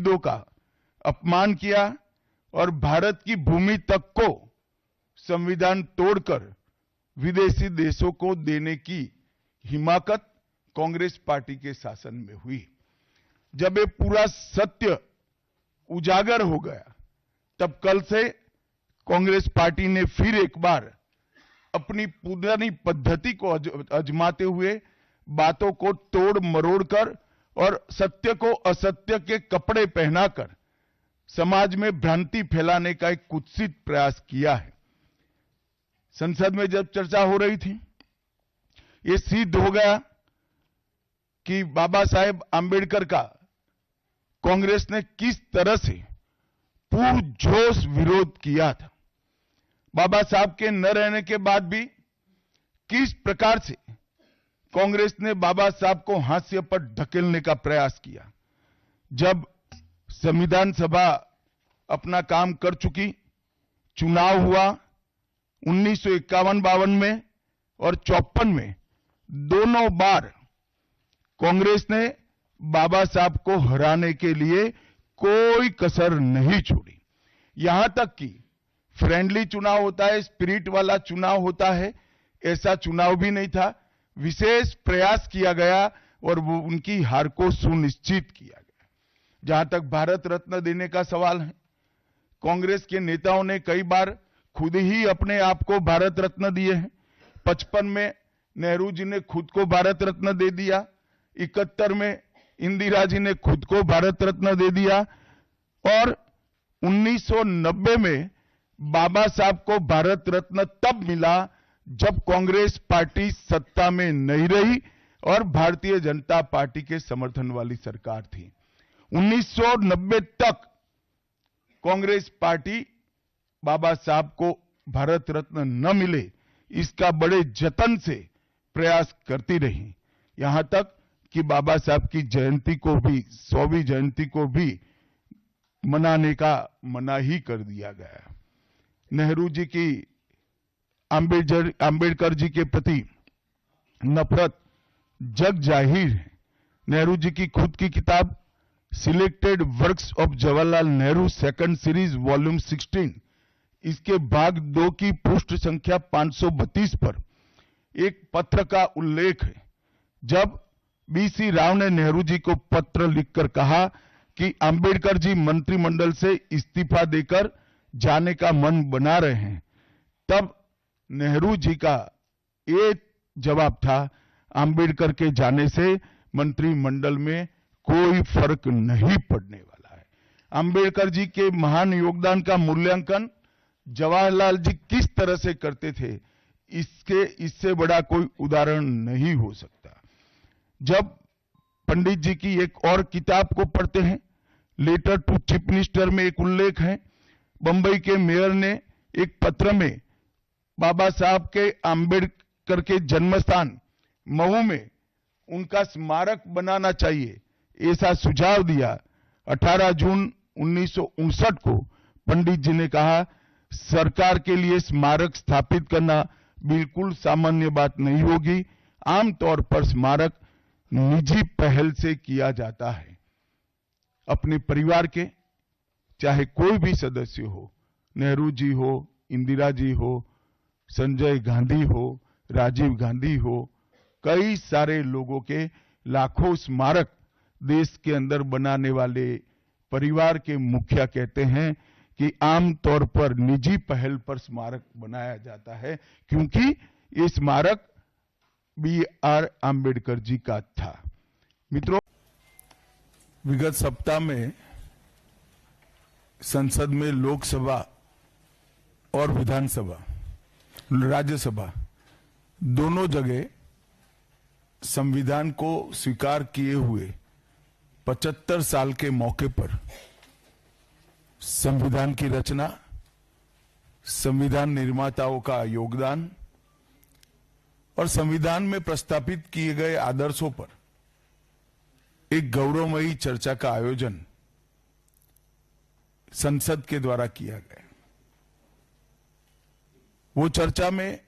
शहीदों का अपमान किया और भारत की भूमि तक को संविधान तोड़कर विदेशी देशों को देने की हिमाकत कांग्रेस पार्टी के शासन में हुई। जब ये पूरा सत्य उजागर हो गया तब कल से कांग्रेस पार्टी ने फिर एक बार अपनी पुरानी पद्धति को आजमाते हुए बातों को तोड़ मरोड़ कर और सत्य को असत्य के कपड़े पहनाकर समाज में भ्रांति फैलाने का एक कुत्सित प्रयास किया है। संसद में जब चर्चा हो रही थी, ये सिद्ध हो गया कि बाबा साहेब आंबेडकर का कांग्रेस ने किस तरह से पुरजोश विरोध किया था। बाबा साहब के न रहने के बाद भी किस प्रकार से कांग्रेस ने बाबा साहब को हाशिए पर ढकेलने का प्रयास किया। जब संविधान सभा अपना काम कर चुकी, चुनाव हुआ 1951-52 में और 54 में, दोनों बार कांग्रेस ने बाबा साहब को हराने के लिए कोई कसर नहीं छोड़ी। यहां तक कि फ्रेंडली चुनाव होता है, स्पिरिट वाला चुनाव होता है, ऐसा चुनाव भी नहीं था। विशेष प्रयास किया गया और वो उनकी हार को सुनिश्चित किया गया। जहां तक भारत रत्न देने का सवाल है, कांग्रेस के नेताओं ने कई बार खुद ही अपने आप को भारत रत्न दिए हैं। 55 में नेहरू जी ने खुद को भारत रत्न दे दिया, 71 में इंदिरा जी ने खुद को भारत रत्न दे दिया और 1990 में बाबा साहब को भारत रत्न तब मिला जब कांग्रेस पार्टी सत्ता में नहीं रही और भारतीय जनता पार्टी के समर्थन वाली सरकार थी। 1990 तक कांग्रेस पार्टी बाबा साहब को भारत रत्न न मिले इसका बड़े जतन से प्रयास करती रही, यहां तक कि बाबा साहब की जयंती को भी, 100वीं जयंती को भी मनाने का मना ही कर दिया गया। नेहरू जी की आंबेडकर जी के प्रति नफरत जग जाहिर है। नेहरू जी की खुद की किताब selected works of Jawaharlal Nehru second series volume 16, इसके भाग 2 की पृष्ठ संख्या 532 पर एक पत्र का उल्लेख है। जब बीसी राव ने नेहरू जी को पत्र लिखकर कहा कि आंबेडकर जी मंत्रिमंडल से इस्तीफा देकर जाने का मन बना रहे हैं, तब नेहरू जी का एक जवाब था, आंबेडकर के जाने से मंत्रिमंडल में कोई फर्क नहीं पड़ने वाला है। आंबेडकर जी के महान योगदान का मूल्यांकन जवाहरलाल जी किस तरह से करते थे, इससे बड़ा कोई उदाहरण नहीं हो सकता। जब पंडित जी की एक और किताब को पढ़ते हैं, लेटर टू चीफ मिनिस्टर में एक उल्लेख है, बंबई के मेयर ने एक पत्र में बाबा साहब के आंबेडकर के जन्मस्थान महू में उनका स्मारक बनाना चाहिए, ऐसा सुझाव दिया। 18 जून 1959 को पंडित जी ने कहा, सरकार के लिए स्मारक स्थापित करना बिल्कुल सामान्य बात नहीं होगी, आमतौर पर स्मारक निजी पहल से किया जाता है। अपने परिवार के चाहे कोई भी सदस्य हो, नेहरू जी हो, इंदिरा जी हो, संजय गांधी हो, राजीव गांधी हो, कई सारे लोगों के लाखों स्मारक देश के अंदर बनाने वाले परिवार के मुखिया कहते हैं कि आमतौर पर निजी पहल पर स्मारक बनाया जाता है, क्योंकि ये स्मारक B.R. आंबेडकर जी का था। मित्रों, विगत सप्ताह में संसद में लोकसभा और विधानसभा, राज्यसभा दोनों जगह संविधान को स्वीकार किए हुए 75 साल के मौके पर संविधान की रचना, संविधान निर्माताओं का योगदान और संविधान में प्रस्तावित किए गए आदर्शों पर एक गौरवमयी चर्चा का आयोजन संसद के द्वारा किया गया। वो चर्चा में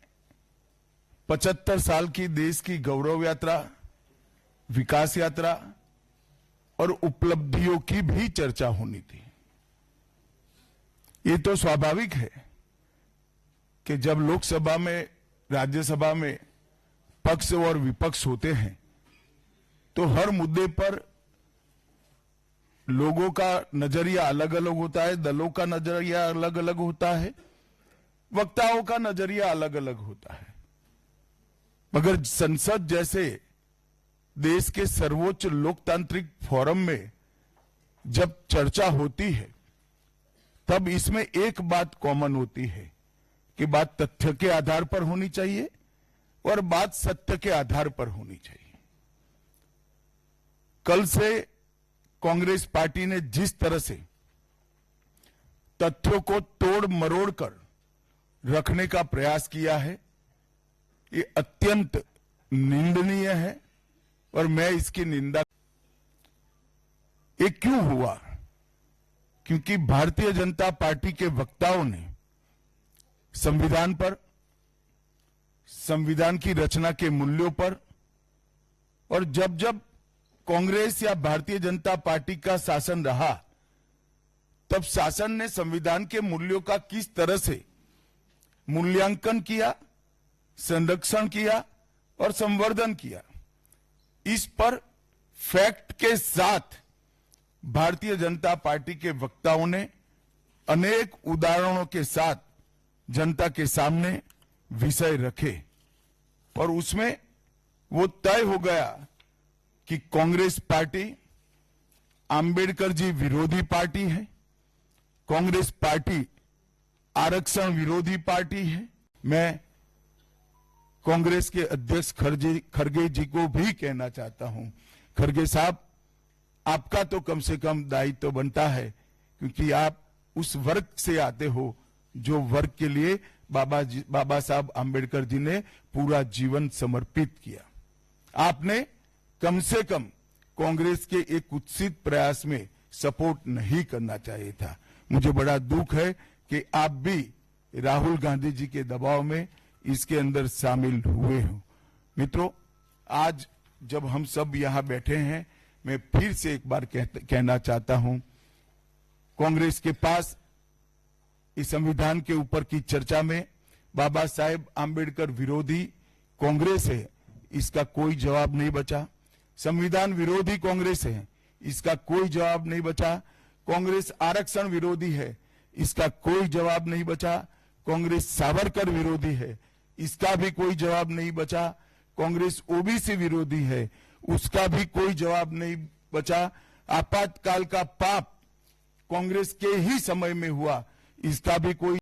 75 साल की देश की गौरव यात्रा, विकास यात्रा और उपलब्धियों की भी चर्चा होनी थी। ये तो स्वाभाविक है कि जब लोकसभा में, राज्यसभा में पक्ष और विपक्ष होते हैं तो हर मुद्दे पर लोगों का नजरिया अलग अलग होता है, दलों का नजरिया अलग अलग होता है, वक्ताओं का नजरिया अलग अलग होता है। मगर संसद जैसे देश के सर्वोच्च लोकतांत्रिक फोरम में जब चर्चा होती है तब इसमें एक बात कॉमन होती है कि बात तथ्य के आधार पर होनी चाहिए और बात सत्य के आधार पर होनी चाहिए। कल से कांग्रेस पार्टी ने जिस तरह से तथ्यों को तोड़ मरोड़ कर रखने का प्रयास किया है, ये अत्यंत निंदनीय है और मैं इसकी निंदा। ये क्यों हुआ? क्योंकि भारतीय जनता पार्टी के वक्ताओं ने संविधान पर, संविधान की रचना के मूल्यों पर, और जब जब कांग्रेस या भारतीय जनता पार्टी का शासन रहा तब शासन ने संविधान के मूल्यों का किस तरह से मूल्यांकन किया, संरक्षण किया और संवर्धन किया, इस पर फैक्ट के साथ भारतीय जनता पार्टी के वक्ताओं ने अनेक उदाहरणों के साथ जनता के सामने विषय रखे और उसमें वो तय हो गया कि कांग्रेस पार्टी आंबेडकर जी विरोधी पार्टी है, कांग्रेस पार्टी आरक्षण विरोधी पार्टी है। मैं कांग्रेस के अध्यक्ष खरगे जी को भी कहना चाहता हूं, खरगे साहब, आपका तो कम से कम दायित्व बनता है क्योंकि आप उस वर्ग से आते हो जो वर्ग के लिए बाबा साहब आंबेडकर जी ने पूरा जीवन समर्पित किया। आपने कम से कम कांग्रेस के एक कुत्सित प्रयास में सपोर्ट नहीं करना चाहिए था। मुझे बड़ा दुख है कि आप भी राहुल गांधी जी के दबाव में इसके अंदर शामिल हुए हो। मित्रों, आज जब हम सब यहां बैठे हैं, मैं फिर से एक बार कहना चाहता हूं, कांग्रेस के पास इस संविधान के ऊपर की चर्चा में बाबा साहेब आंबेडकर विरोधी कांग्रेस है, इसका कोई जवाब नहीं बचा। संविधान विरोधी कांग्रेस है, इसका कोई जवाब नहीं बचा। कांग्रेस आरक्षण विरोधी है, इसका कोई जवाब नहीं बचा। कांग्रेस सावरकर विरोधी है, इसका भी कोई जवाब नहीं बचा। कांग्रेस ओबीसी विरोधी है, उसका भी कोई जवाब नहीं बचा। आपातकाल का पाप कांग्रेस के ही समय में हुआ, इसका भी कोई